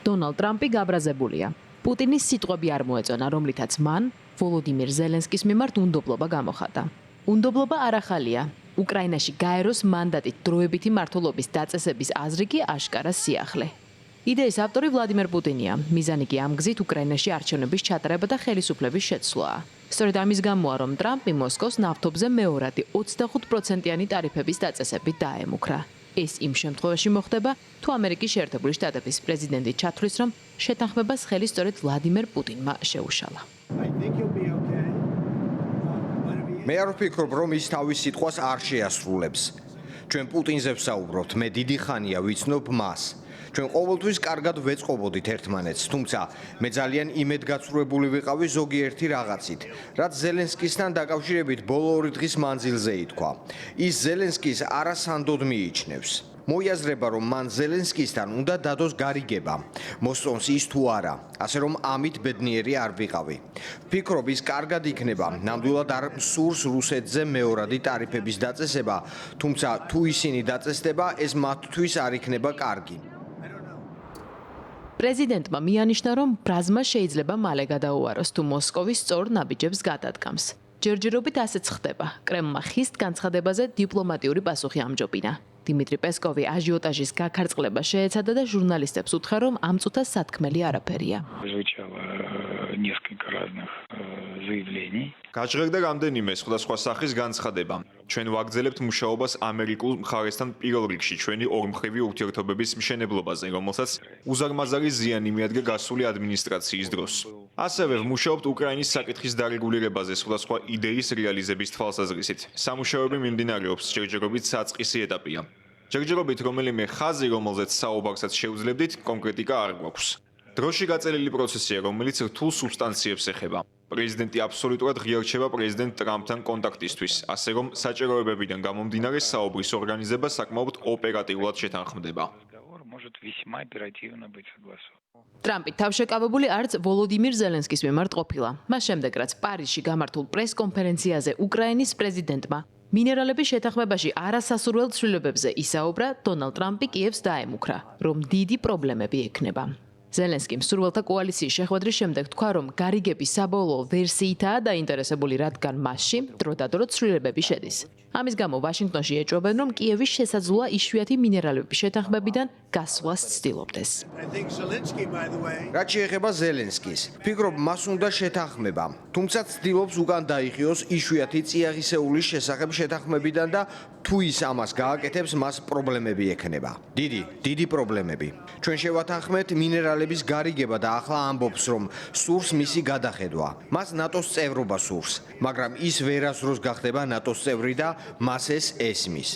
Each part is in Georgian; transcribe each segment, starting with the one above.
დონალდ ტრამპი გაბრაზებულია. პუტინის სიტყვები არ მოეწონა, რომლითაც მან ვოლოდიმირ ზელენსკის მიმართ უნდობლობა გამოხატა. უნდობლობა არ ახალია. უკრაინაში გაეროს მანდატით დროებითი მმართველობის დაწესების აზრი კი აშკარა სიახლე. იდეის ავტორი ვლადიმერ პუტინია. მიზანი კი ამ გზით უკრაინაში არჩევნების ჩატარება და ხელისუფლების შეცვლაა. სწორედ ამის გამოა, რომ ტრამპი მოსკოვს ნავთობზე მეორადი 25%-იანი ტარიფების დაწესებით დაემუქრა. ეს იმ შემთხვევაში მოხდება, თუ ამერიკის შეერთებული შტატების პრეზიდენტი ჩათვლის, რომ შეთანხმებას ხელი სწორედ ვლადიმერ პუტინმა შეუშალა. მე არ ვფიქრობ, რომ ის თავის სიტყვას არ შეასრულებს. ჩვენ პუტინზე ვსაუბრობთ, მე დიდი ხანია ვიცნობ მას. ჩვენ ყოველთვის კარგად ვეწყობოდით ერთმანეთს, თუმცა მე ძალიან იმედგაცრუებული ვიყავი ზოგიერთი რაღაცით, რაც ზელენსკისთან დაკავშირებით ბოლო 2 დღის მანძილზე ითქვა. ის ზელენსკის არასანდოდ მიიჩნევს. მოიაზრება, რომ მან ზელენსკისთან უნდა დადოს გარიგება, მოსწონს ის თუ არა, ასე რომ ამით ბედნიერი არ ვიყავი. ვფიქრობ, ის კარგად იქნება, ნამდვილად არ მსურს რუსეთზე მეორადი ტარიფების დაწესება, თუმცა თუ ისინი დაწესდება, ეს მათთვის არ იქნება კარგი. პრეზიდენტმა მიანიშნა, რომ ბრაზმა შეიძლება მალე გადაუაროს, თუ მოსკოვის სწორ ნაბიჯებს გადადგამს. ჯერჯერობით ასეც ხდება. კრემლმა ხისტ განცხადებაზე დიპლომატიური პასუხი ამჯობინა. დიმიტრი პესკოვი აჟიოტაჟის გაქარწყლება შეეცადა და ჟურნალისტებს უთხრა, რომ ამ წუთას სათქმელი არაფერია. გაჟღერდა რამდენიმე სხვადასხვა სახის განცხადება. ჩვენ ვაგრძელებთ მუშაობას ამერიკულ მხარესთან პირველ რიგში ჩვენი ორმხრივი ურთიერთობების მშენებლობაზე, რომელსაც უზარმაზარი ზიანი მიადგა გასული ადმინისტრაციის დროს. ასევე ვმუშაობთ უკრაინის საკითხის დარეგულირებაზე სხვადასხვა იდეის რეალიზების თვალსაზრისით. სამუშაოები მიმდინარეობს, ჯერჯერობით საწყისი ეტაპია. ჯერჯერობით რომელიმე ხაზი, რომელზეც საუბარსაც შევძლებდით, კონკრეტიკა არ გვაქვს. დროში გაწელილი პროცესია, რომელიც რთულ სუბსტანციებს ეხება. პრეზიდენტი აბსოლუტურად ღია რჩება პრეზიდენტ ტრამპთან კონტაქტისთვის, ასე რომ საჭიროებებიდან გამომდინარე საუბრის ორგანიზება საკმაოდ ოპერატიულად შეთანხმდება. ტრამპი თავშეკავებული არც ვოლოდიმირ ზელენსკის მიმართ ყოფილა. მას შემდეგ, რაც პარიზში გამართულ პრეს-კონფერენციაზე უკრაინის პრეზიდენტმა მინერალების შეთანხმებაში არასასურველ ცვლილებებზე ისაუბრა, დონალდ ტრამპი კიევს დაემუქრა, რომ დიდი პრობლემები ექნება. ზელენსკიმ სურველთა კოალიციის შეხვედრის შემდეგ თქვა, რომ გარიგების საბოლოო ვერსიითაა დაინტერესებული, რადგან მასში დროდადრო ცვლილებები შედის. ამის გამო ვაშინგტონში ეჭვობენ, რომ კიევის შესაძლოა იშვიათი მინერალების შეთანხმებიდან გასვლას ცდილობდეს. რაც შეეხება ზელენსკის, ვფიქრობ, მას უნდა შეთანხმება, თუმცა ცდილობს უკან დაიხიოს იშვიათი წიაღისეულის შესახებ შეთანხმებიდან და თუ ის ამას გააკეთებს, მას პრობლემები ექნება. დიდი პრობლემები. ჩვენ შევათანხმეთ მინერალების გარიგება და ახლა ამბობს, რომ სურს მისი გადახედვა. მას ნატოს წევრობა სურს, მაგრამ ის ვერასდროს გახდება ნატოს წევრი და მას ეს ესმის.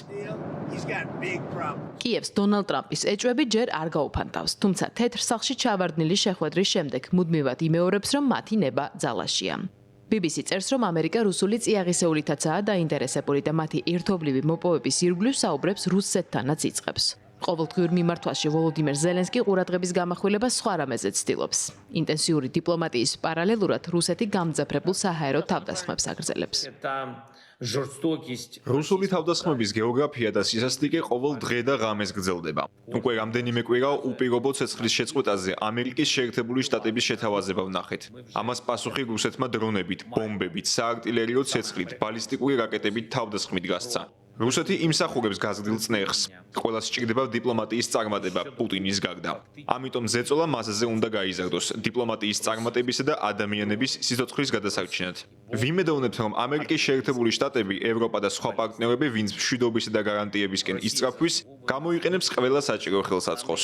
კიევს დონალდ ტრამპის ეჭვები ჯერ არ გაუფანტავს, თუმცა თეთრ სახლში ჩავარდნილი შეხვედრის შემდეგ მუდმივად იმეორებს, რომ მათი ნება ძალაშია. BBC წერს, რომ ამერიკა რუსული წიაღისეულითაცაა დაინტერესებული და მათი ერთობლივი მოპოვების ირგვლივ საუბრებს რუსეთთანაც იწყებს. ყოველდღიურ მიმართვაში ვოლოდიმირ ზელენსკი ყურადღების გამახვილებას სხვა რამეზე ცდილობს. ინტენსიური დიპლომატიის პარალელურად რუსეთი გამძაფრებულ საჰაერო თავდასხმებს აგრძელებს. რუსული თავდასხმების გეოგრაფია და სისასტიკე ყოველ დღე და ღამეს გრძელდება. უკვე რამდენიმე კვირა უპირობო ცეცხლის შეწყვეტაზე ამერიკის შეერთებული შტატების შეთავაზება ვნახეთ. ამას პასუხი რუსეთმა დრონებით, ბომბებით, საარტილერიო ცეცხლით, ბალისტიკური რაკეტებით თავდასხმით გასცა. რუსეთი იმსახურებს გაზრდილ წნეხს. ყველას სჭირდება დიპლომატიის წარმატება პუტინის გარდა. ამიტომ ზეწოლა მასზე უნდა გაიზარდოს დიპლომატიის წარმატებისა და ადამიანების სიცოცხლის გადასარჩენად. ვიმედოვნებთ, რომ ამერიკის შეერთებული შტატები, ევროპა და სხვა პარტნიორები, ვინც მშვიდობისა და გარანტიებისკენ ისწრაფვის, გამოიყენებს ყველა საჭირო ხელსაწყოს.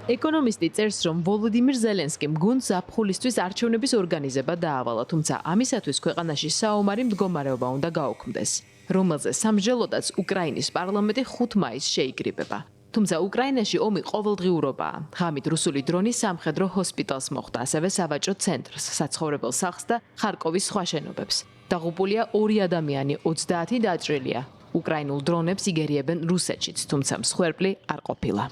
ეკონომისტი წერს, რომ ვოლოდიმირ ზელენსკიმ გუნდს ზაფხულისთვის არჩევნების ორგანიზება დაავალა, თუმცა ამისათვის ქვეყანაში საომარი მდგომარეობა უნდა გაუქმდეს, რომელზე სამსჯელოდაც უკრაინის პარლამენტი 5 მაისს შეიკრიბება. თუმცა უკრაინაში ომი ყოველდღიურობაა. ღამით რუსული დრონი სამხედრო ჰოსპიტალს მოხვდა, ასევე სავაჭრო ცენტრს, საცხოვრებელ სახლს და ხარკოვის სხვა შენობებს. დაღუპულია 2 ადამიანი, 30 დაჭრილია. უკრაინულ დრონებს იგერიებენ რუსეთშიც, თუმცა მსხვერპლი არ ყოფილა.